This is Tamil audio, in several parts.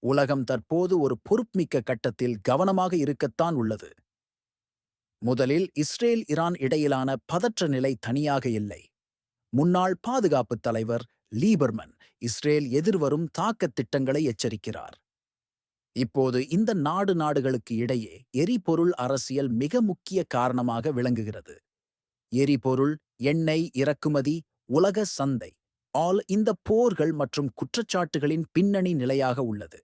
உலகம் தற்போது ஒரு பொறுப்புமிக்க கட்டத்தில் கவனமாக இருக்கத்தான் உள்ளது. முதலில் இஸ்ரேல் ஈரான் இடையிலான பதற்ற நிலை தனியாக இல்லை. முன்னாள் பாதுகாப்பு தலைவர் லீபர்மன் இஸ்ரேல் எதிர்வரும் தாக்கத் திட்டங்களை எச்சரிக்கிறார். இப்போது இந்த நாடுகளுக்கு இடையே எரிபொருள் அரசியல் மிக முக்கிய காரணமாக விளங்குகிறது. எரிபொருள், எண்ணெய் இறக்குமதி, உலக சந்தை இந்த போர்கள் மற்றும் குற்றச்சாட்டுகளின் பின்னணி நிலையாக உள்ளது.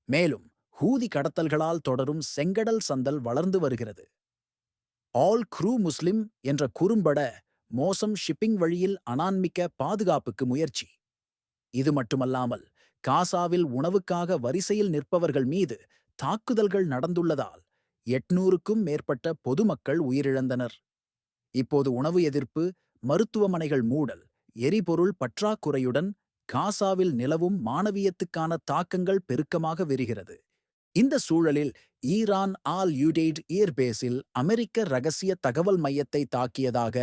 மேலும் ஹூதி கடத்தல்களால் தொடரும் செங்கடல் சந்தல் வளர்ந்து வருகிறது. க்ரூ முஸ்லிம் என்ற குறும்பட மோசம் ஷிப்பிங் வழியில் அனான்மிக்க பாதுகாப்புக்கு முயற்சி. இது மட்டுமல்லாமல் காசாவில் உணவுக்காக வரிசையில் நிற்பவர்கள் மீது தாக்குதல்கள் நடந்துள்ளதால் 800க்கும் மேற்பட்ட பொதுமக்கள் உயிரிழந்தனர். இப்போது உணவு எதிர்ப்பு, மருத்துவமனைகள் மூடல், எரிபொருள் பற்றாக்குறையுடன் காசாவில் நிலவும் மானவீயத்துக்கான தாக்கங்கள் பெருக்கமாக விரிகிறது. இந்த சூழலில் ஈரான் யுடெய்ட் ஏர்பேஸில் அமெரிக்க ரகசிய தகவல் மையத்தை தாக்கியதாக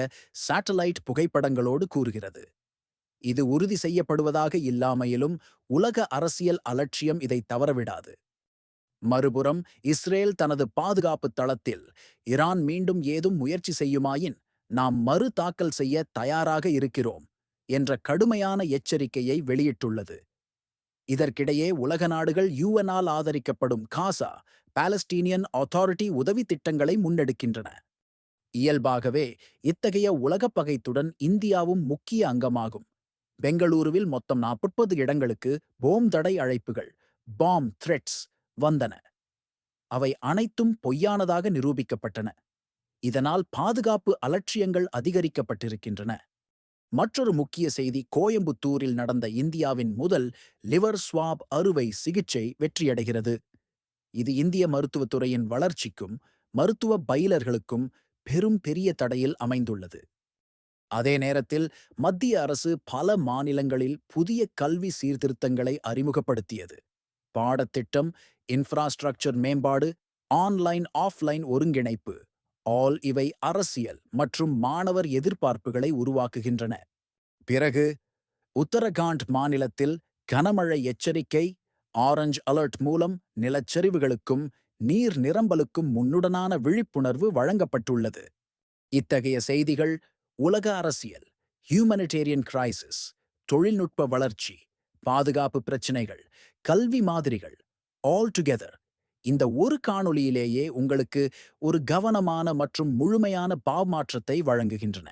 சேட்டலைட் புகைப்படங்களோடு கூறுகிறது. இது உறுதி செய்யப்படுவதாக இல்லாமையிலும் உலக அரசியல் அலட்சியம் இதை தவறவிடாது. மறுபுறம் இஸ்ரேல் தனது பாதுகாப்பு தளத்தில் ஈரான் மீண்டும் ஏதும் முயற்சி செய்யுமாயின் நாம் மறு தாக்கல் செய்ய தயாராக இருக்கிறோம் என்ற கடுமையான எச்சரிக்கையை வெளியிட்டுள்ளது. இதற்கிடையே உலக நாடுகள் யுஎன்ஆல் ஆதரிக்கப்படும் காசா பாலஸ்டீனியன் அத்தாரிட்டி உதவி திட்டங்களை முன்னெடுக்கின்றன. இயல்பாகவே இத்தகைய உலகப் பகைத்துடன் இந்தியாவும் முக்கிய அங்கமாகும். பெங்களூருவில் மொத்தம் 40 இடங்களுக்கு போம் தடை அழைப்புகள் த்ரெட்ஸ் வந்தன. அவை அனைத்தும் பொய்யானதாக நிரூபிக்கப்பட்டன. இதனால் பாதுகாப்பு அலட்சியங்கள் அதிகரிக்கப்பட்டிருக்கின்றன. மற்றொரு முக்கிய செய்தி, கோயம்புத்தூரில் நடந்த இந்தியாவின் முதல் லிவர் ஸ்வாப் அறுவை சிகிச்சை வெற்றியடைகிறது. இது இந்திய மருத்துவத்துறையின் வளர்ச்சிக்கும் மருத்துவ பயிலர்களுக்கும் பெரிய தடையில் அமைந்துள்ளது. அதே நேரத்தில் மத்திய அரசு பல மாநிலங்களில் புதிய கல்வி சீர்திருத்தங்களை அறிமுகப்படுத்தியது. பாடத்திட்டம், இன்ஃப்ராஸ்ட்ரக்சர் மேம்பாடு, ஆன்லைன் ஆஃப்லைன் ஒருங்கிணைப்பு இவை அரசியல் மற்றும் மாணவர் எதிர்பார்ப்புகளை உருவாக்குகின்றன. பிறகு உத்தரகாண்ட் மாநிலத்தில் கனமழை எச்சரிக்கை, ஆரஞ்ச் அலர்ட் மூலம் நிலச்சரிவுகளுக்கும் நீர் நிரம்பலுக்கும் முன்னுடனான விழிப்புணர்வு வழங்கப்பட்டுள்ளது. இத்தகைய செய்திகள் உலக அரசியல், ஹியூமனிடேரியன் கிரைசிஸ், தொழில்நுட்ப வளர்ச்சி, பாதுகாப்பு பிரச்சினைகள், கல்வி மாதிரிகள் டுகெதர் இந்த ஒரு காணொளியிலேயே உங்களுக்கு ஒரு கவனமான மற்றும் முழுமையான பாவமாற்றத்தை வழங்குகின்றன.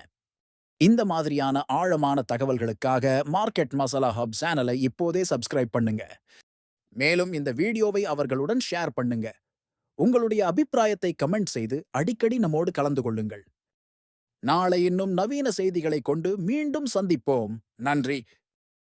இந்த மாதிரியான ஆழமான தகவல்களுக்காக மார்க்கெட் மசாலா ஹப் சேனலை இப்போதே சப்ஸ்கிரைப் பண்ணுங்க. மேலும் இந்த வீடியோவை அவர்களுடன் ஷேர் பண்ணுங்க. உங்களுடைய அபிப்பிராயத்தை கமெண்ட் செய்து அடிக்கடி நம்மோடு கலந்து கொள்ளுங்கள். நாளை இன்னும் நவீன செய்திகளை கொண்டு மீண்டும் சந்திப்போம். நன்றி.